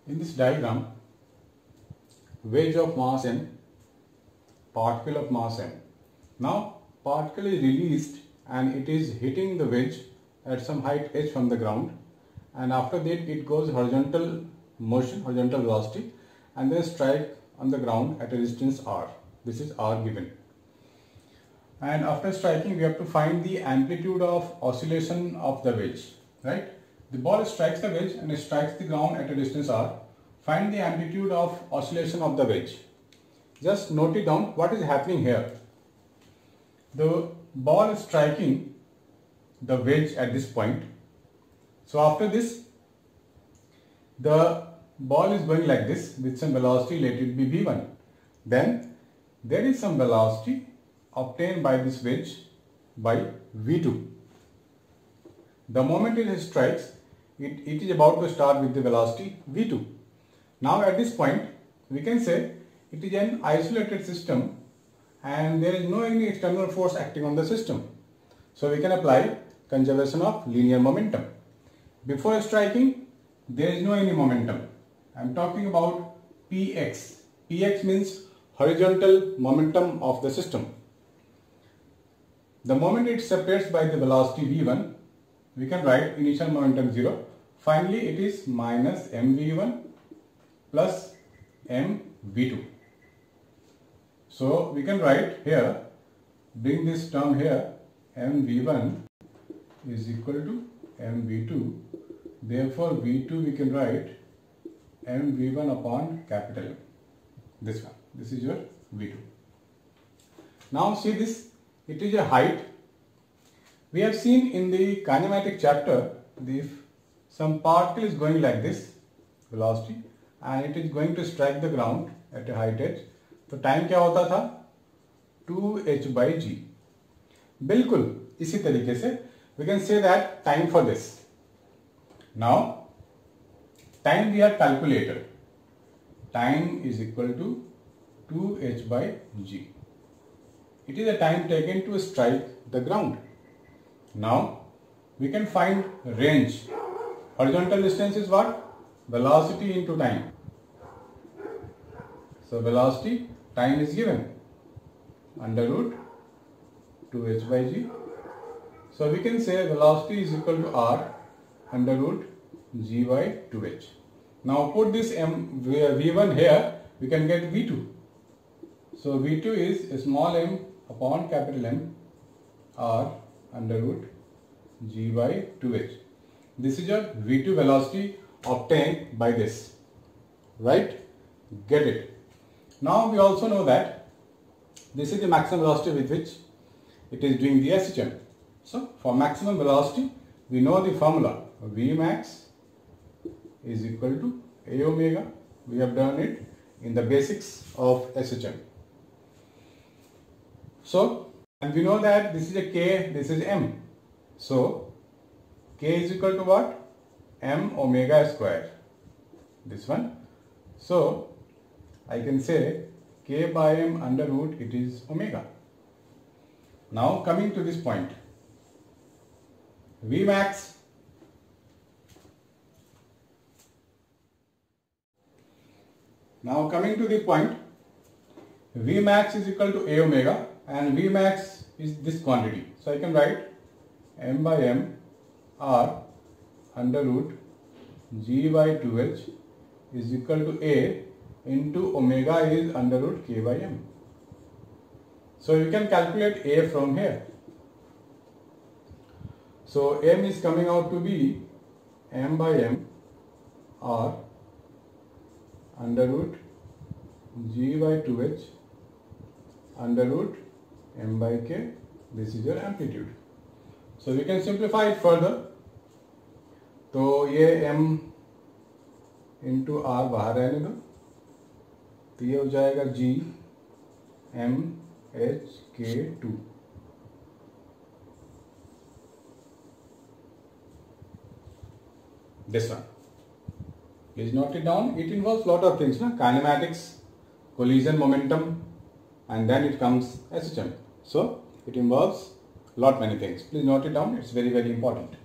In this diagram, wedge of mass m, particle of mass m. Now particle is released and it is hitting the wedge at some height h from the ground, and after that it goes horizontal motion, horizontal velocity, and then strike on the ground at a distance r. This is r given. And after striking we have to find the amplitude of oscillation of the wedge, right? The ball strikes the wedge and it strikes the ground at a distance r. Find the amplitude of oscillation of the wedge. Just note it down what is happening here. The ball is striking the wedge at this point. So after this, the ball is going like this with some velocity, let it be v1. Then there is some velocity obtained by this wedge by v2. The moment it strikes, it is about to start with the velocity v2. Now at this point, we can say it is an isolated system and there is no any external force acting on the system. So we can apply conservation of linear momentum. Before striking, there is no any momentum. I am talking about Px. Px means horizontal momentum of the system. The moment it separates by the velocity v1, we can write initial momentum 0. Finally, it is minus mv1 plus mv2. So we can write here, bring this term here, mv1 is equal to mv2. Therefore, v2 we can write mv1 upon capital M. This one. This is your v2. Now see this. It is a height. We have seen in the kinematic chapter, if some particle is going like this, velocity, and it is going to strike the ground at a height h, तो time क्या होता था 2h/g. बिल्कुल इसी तरीके से we can say that time for this. Now time we have calculated. Time is equal to 2h/g. It is the time taken to strike the ground. Now we can find range. Horizontal distance is what? Velocity into time. So velocity, time is given under root 2h/g. So we can say velocity is equal to r under root g by 2h. Now put this v1 here, we can get v2. So v2 is small m upon capital M r under root g by 2h. This is your v2 velocity obtained by this, right? Get it. Now we also know that this is the maximum velocity with which it is doing the SHM. So for maximum velocity, we know the formula Vmax is equal to A omega. We have done it in the basics of SHM. So, and we know that this is a K, this is M. So K is equal to what? M omega square. This one. So I can say K by M under root, it is omega. Now coming to this point, Vmax Vmax is equal to A omega and Vmax is this quantity. So I can write M by M r under root g by 2h is equal to A into omega is under root k by m. So you can calculate A from here. So m is coming out to be m by m r under root g by 2h under root m by k. This is your amplitude. So we can simplify it further. तो ये m into r बाहर रहने दो, तो ये हो जाएगा g m h k 2. This one. Please note it down. It involves lot of things, na? Kinematics, collision momentum, and then it comes SHM. So it involves lot many things. Please note it down. It's very, very important.